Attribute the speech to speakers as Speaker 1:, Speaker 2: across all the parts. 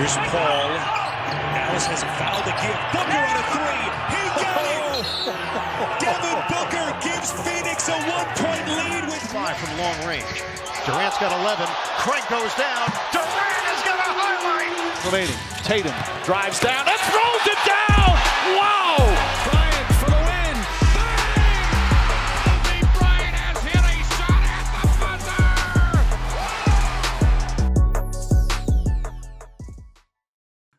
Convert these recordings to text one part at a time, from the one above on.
Speaker 1: Here's Paul. Dallas has a foul to give. Booker on a three. He got it! Devin Booker gives Phoenix a 1-point lead with
Speaker 2: 5 from long range. Durant's got 11. Craig goes down. Durant has got a highlight.
Speaker 3: Remaining. Tatum drives down and throws it down. Wow!
Speaker 1: Bryant for the win. Bang! Kobe Bryant has hit a shot at the buzzer.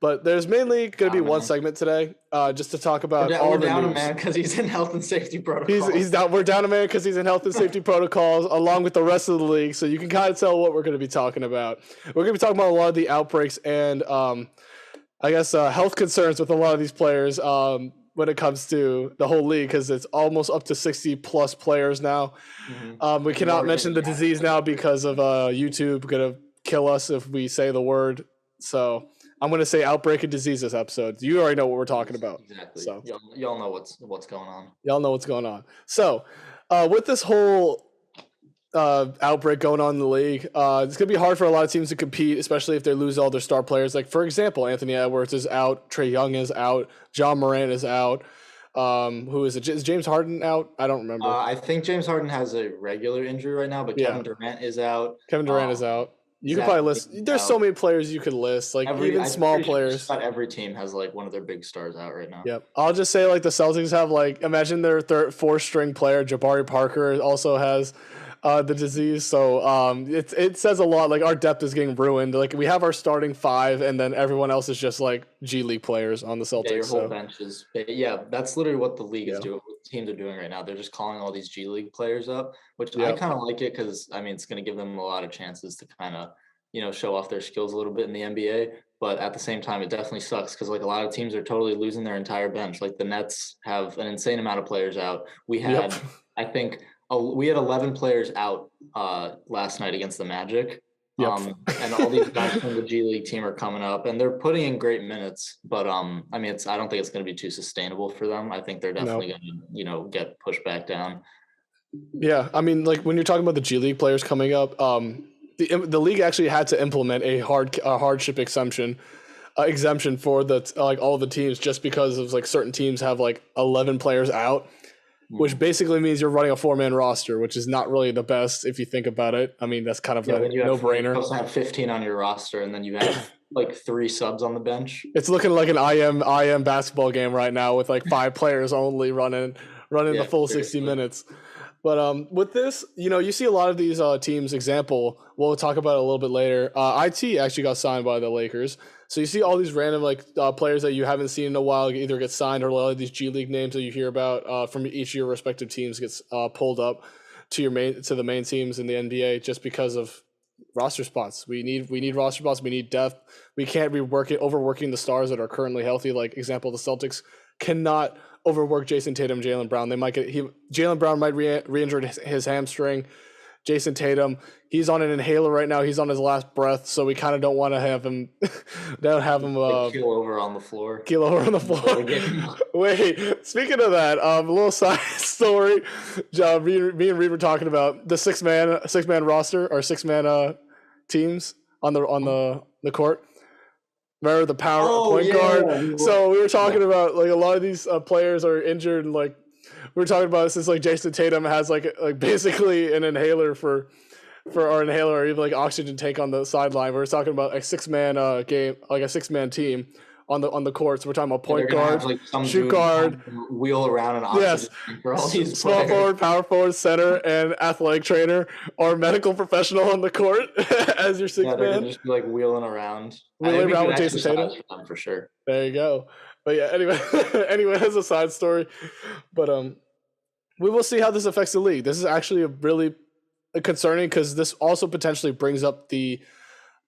Speaker 3: But there's mainly going to be one segment today, just to talk about all the
Speaker 4: down
Speaker 3: news.
Speaker 4: a man because he's in health and safety protocols.
Speaker 3: He's down. We're down a man because he's in health and safety protocols, along with the rest of the league. So you can kind of tell what we're going to be talking about. We're going to be talking about a lot of the outbreaks and, I guess, health concerns with a lot of these players when it comes to the whole league, because it's almost up to 60+ players now. Mm-hmm. We cannot mention the disease now because of YouTube going to kill us if we say the word. So I'm going to say outbreak and disease this episode. You already know what we're talking about.
Speaker 4: Exactly.
Speaker 3: So
Speaker 4: Y'all know what's going on.
Speaker 3: Y'all know what's going on. So with this whole outbreak going on in the league, it's going to be hard for a lot of teams to compete, especially if they lose all their star players. Like, for example, Anthony Edwards is out. Trae Young is out. John Morant is out. Who is it? Is James Harden out? I don't remember.
Speaker 4: I think James Harden has a regular injury right now, but Kevin Durant is out.
Speaker 3: Kevin Durant is out. You can probably list. There's so many players you could list, like even small players.
Speaker 4: Not every team has like one of their big stars out right now.
Speaker 3: Yep. I'll just say like the Celtics have like, imagine their fourth string player Jabari Parker also has the disease. So it says a lot. Like our depth is getting ruined. Like we have our starting 5, and then everyone else is just like G League players on the Celtics.
Speaker 4: Yeah, your whole bench is. Yeah, that's literally what the league is doing. What teams are doing right now. They're just calling all these G League players up, which I kind of like it because I mean it's going to give them a lot of chances to kind of show off their skills a little bit in the NBA. But at the same time, it definitely sucks because like a lot of teams are totally losing their entire bench. Like the Nets have an insane amount of players out. We had, I think, we had 11 players out last night against the Magic. And all these guys from the G League team are coming up, and they're putting in great minutes. But I mean, I don't think it's going to be too sustainable for them. I think they're definitely going to, get pushed back down.
Speaker 3: Yeah, I mean, like when you're talking about the G League players coming up, the league actually had to implement a hardship exemption for the like all the teams, just because of like certain teams have like 11 players out, which basically means you're running a 4-man roster, which is not really the best if you think about it. I mean, that's kind of a no-brainer.
Speaker 4: You also have 15 on your roster, and then you have like 3 subs on the bench.
Speaker 3: It's looking like an IM basketball game right now with like 5 players only running the full 60 minutes. But with this, you see a lot of these teams. Example, we'll talk about it a little bit later. IT actually got signed by the Lakers. So you see all these random players that you haven't seen in a while either get signed, or a lot of these G League names that you hear about from each of your respective teams gets pulled up to the main teams in the NBA just because of roster spots. We need roster spots. We need depth. We can't be overworking the stars that are currently healthy. Like example, the Celtics cannot overwork Jason Tatum, Jaylen Brown. Jaylen Brown might re-injure his hamstring. Jason Tatum, he's on an inhaler right now. He's on his last breath, so we kind of don't want to have him.
Speaker 4: Keel over on the floor.
Speaker 3: Wait, speaking of that, a little side story. Me and Reed were talking about the six man roster or 6-man teams on the court. Remember the point guard? So we were talking about like a lot of these players are injured, and like we were talking about since like Jason Tatum has like basically an inhaler for our inhaler, or even like oxygen tank on the sideline. We were talking about a 6-man game, like a 6-man team on the court. So we're talking about point guard, shoot guard,
Speaker 4: wheel around an oxygen tank for all these
Speaker 3: small
Speaker 4: players.
Speaker 3: Forward, power forward, center, and athletic trainer or medical professional on the court as your 6-man.
Speaker 4: They're gonna just be like wheeling around
Speaker 3: With Jason Tatum
Speaker 4: for sure.
Speaker 3: There you go. But yeah, anyway, as a side story, but we will see how this affects the league. This is actually a really concerning because this also potentially brings up the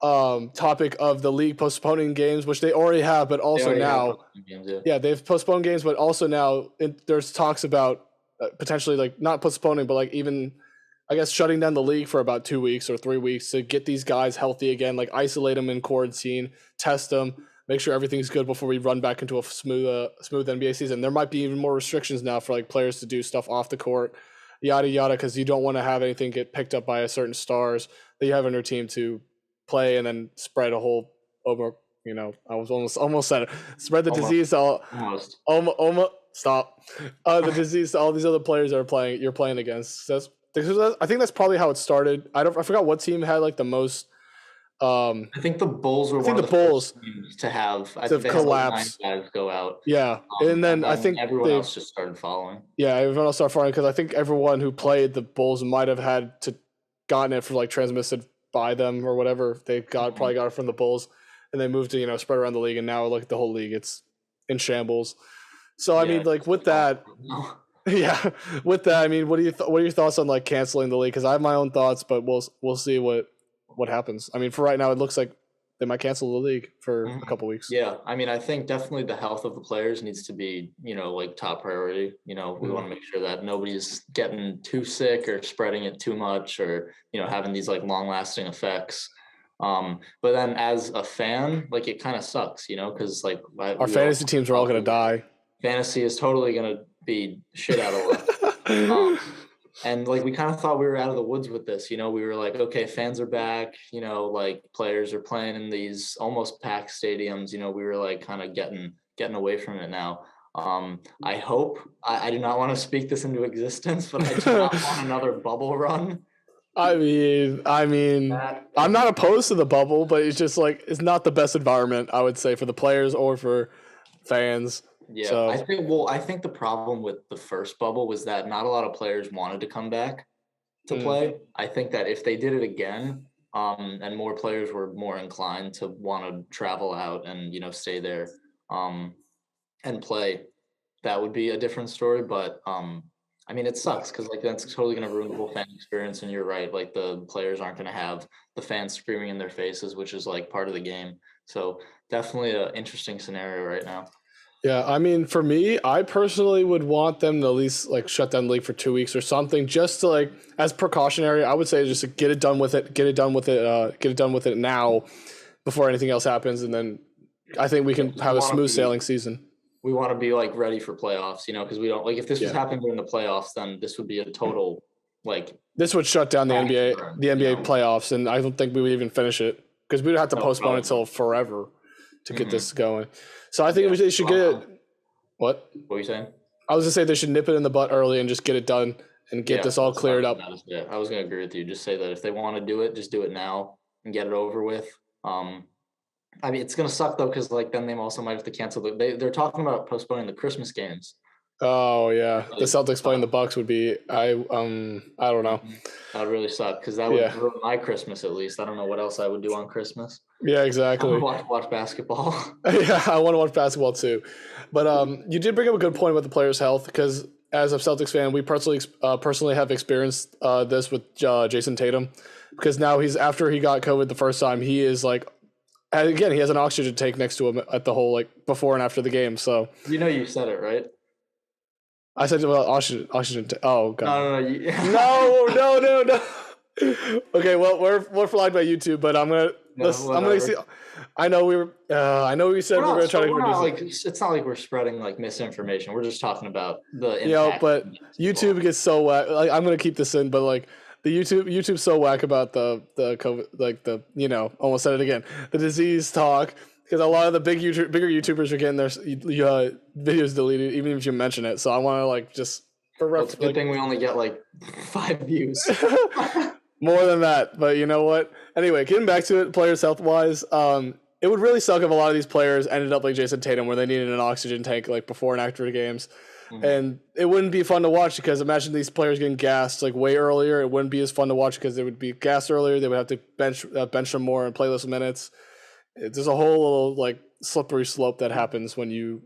Speaker 3: topic of the league postponing games, which they already have, but also now, they've postponed games, but also now there's talks about potentially like not postponing, but like even I guess shutting down the league for about 2 weeks or 3 weeks to get these guys healthy again, like isolate them in quarantine, test them, make sure everything's good before we run back into a smooth NBA season. There might be even more restrictions now for like players to do stuff off the court, yada yada, because you don't want to have anything get picked up by a certain stars that you have on your team to play and then spread a whole over I was almost said it. Spread the disease to all.
Speaker 4: Almost.
Speaker 3: Stop. The disease to all these other players that you're playing against. I think that's probably how it started. I forgot what team had like the most.
Speaker 4: I think the Bulls were one of the first teams to have. I think they
Speaker 3: collapse.
Speaker 4: Had like 9 guys go out.
Speaker 3: Yeah, and then I think
Speaker 4: everyone else just started following.
Speaker 3: Yeah, everyone else started following because I think everyone who played the Bulls might have had to gotten it for like transmitted by them or whatever. They probably got it from the Bulls, and they moved to spread around the league, and now like the whole league it's in shambles. So I mean, like with that. Yeah, with that, I mean, what are your thoughts on like canceling the league? Because I have my own thoughts, but we'll see what happens. I mean, for right now, it looks like they might cancel the league for a couple weeks.
Speaker 4: Yeah, I mean, I think definitely the health of the players needs to be like top priority. We want to make sure that nobody's getting too sick or spreading it too much or having these like long lasting effects. But then as a fan, like it kind of sucks, because like
Speaker 3: our fantasy teams are all gonna die.
Speaker 4: Fantasy is totally gonna be shit out of luck. And like we kind of thought we were out of the woods with this, we were like, okay, fans are back, like players are playing in these almost packed stadiums, we were like kind of getting away from it now. I hope I do not want to speak this into existence, but I do not want another bubble run.
Speaker 3: I mean, I'm not opposed to the bubble, but it's just like it's not the best environment, I would say, for the players or for fans.
Speaker 4: Yeah,
Speaker 3: so,
Speaker 4: I think the problem with the first bubble was that not a lot of players wanted to come back to play. I think that if they did it again, and more players were more inclined to want to travel out and stay there, and play, that would be a different story. But I mean, it sucks because like that's totally going to ruin the whole fan experience. And you're right, like the players aren't going to have the fans screaming in their faces, which is like part of the game. So definitely an interesting scenario right now.
Speaker 3: Yeah, I mean, for me, I personally would want them to at least like shut down the league for 2 weeks or something, just to like as precautionary. I would say just to get it done with it, get it done with it now, before anything else happens, and then I think we can have a smooth sailing season.
Speaker 4: We want to be like ready for playoffs, because we don't like if this was happening during the playoffs, then this would be a total like
Speaker 3: this would shut down the NBA playoffs, and I don't think we would even finish it because we would have to postpone it till forever to get this going. So I think they should get it. What?
Speaker 4: What are you saying?
Speaker 3: I was gonna say they should nip it in the butt early and just get it done and get this all cleared up.
Speaker 4: Yeah, I was gonna agree with you. Just say that if they want to do it, just do it now and get it over with. I mean, it's gonna suck though because like then they also might have to cancel. They're talking about postponing the Christmas games.
Speaker 3: Oh yeah, the Celtics playing the Bucks would be. I don't know.
Speaker 4: That would really suck because that would ruin my Christmas at least. I don't know what else I would do on Christmas.
Speaker 3: Yeah, exactly.
Speaker 4: I watch basketball.
Speaker 3: Yeah, I want to watch basketball too. But you did bring up a good point about the players' health because as a Celtics fan, we personally have experienced this with Jason Tatum because now after he got COVID the first time, he is like. And again, he has an oxygen tank next to him at the whole like before and after the game. So
Speaker 4: you said it right.
Speaker 3: I said about oxygen. Oh god. No. Okay, well we're flagged by YouTube, but I'm gonna see. I know we said we're gonna try to reduce it.
Speaker 4: It's not like we're spreading like misinformation. We're just talking about the impact.
Speaker 3: But YouTube gets so whack. Like I'm gonna keep this in, but like the YouTube's so whack about the COVID, like the almost said it again, the disease talk. Because a lot of the bigger YouTubers are getting their videos deleted, even if you mention it. So I want to like just for reference.
Speaker 4: It's a good thing we only get like 5 views.
Speaker 3: More than that, but you know what? Anyway, getting back to it, players health wise, it would really suck if a lot of these players ended up like Jason Tatum, where they needed an oxygen tank like before and after the games, and it wouldn't be fun to watch because imagine these players getting gassed like way earlier. It wouldn't be as fun to watch because they would be gassed earlier. They would have to bench them more and play less minutes. There's a whole little like slippery slope that happens when you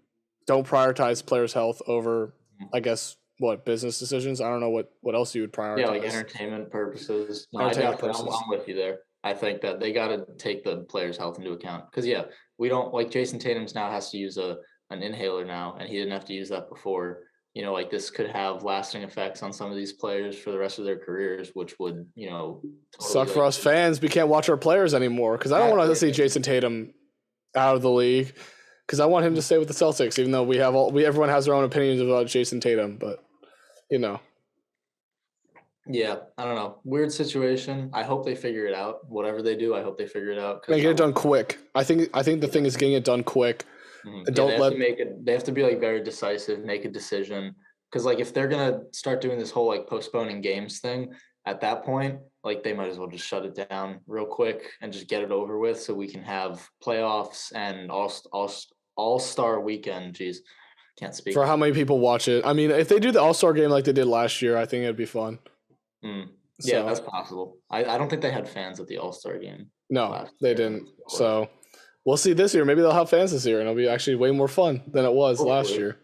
Speaker 3: don't prioritize players' health over, I guess, business decisions. I don't know what else you would prioritize. Yeah,
Speaker 4: like entertainment purposes. No, I'm with you there. I think that they got to take the players' health into account because we don't like Jason Tatum's now has to use an inhaler now, and he didn't have to use that before. Like this could have lasting effects on some of these players for the rest of their careers, which would, totally
Speaker 3: suck for us fans. We can't watch our players anymore because I don't want to see Jason Tatum out of the league because I want him to stay with the Celtics, even though everyone has their own opinions about Jason Tatum, but
Speaker 4: Yeah, I don't know. Weird situation. I hope they figure it out. Whatever they do, I hope they figure it out.
Speaker 3: And get it done quick. I think the thing is getting it done quick.
Speaker 4: Yeah,
Speaker 3: Don't
Speaker 4: they have
Speaker 3: let
Speaker 4: to make it. They have to be like very decisive, make a decision. Because like if they're gonna start doing this whole like postponing games thing, at that point, like they might as well just shut it down real quick and just get it over with, so we can have playoffs and all-star weekend. Jeez, can't speak.
Speaker 3: for how many people watch it. I mean, if they do the All-Star game like they did last year, I think it'd be fun.
Speaker 4: Yeah,
Speaker 3: So,
Speaker 4: that's possible. I don't think they had fans at the All-Star game.
Speaker 3: no, they didn't. So we'll see this year. Maybe they'll have fans this year, and it'll be actually way more fun than it was last year.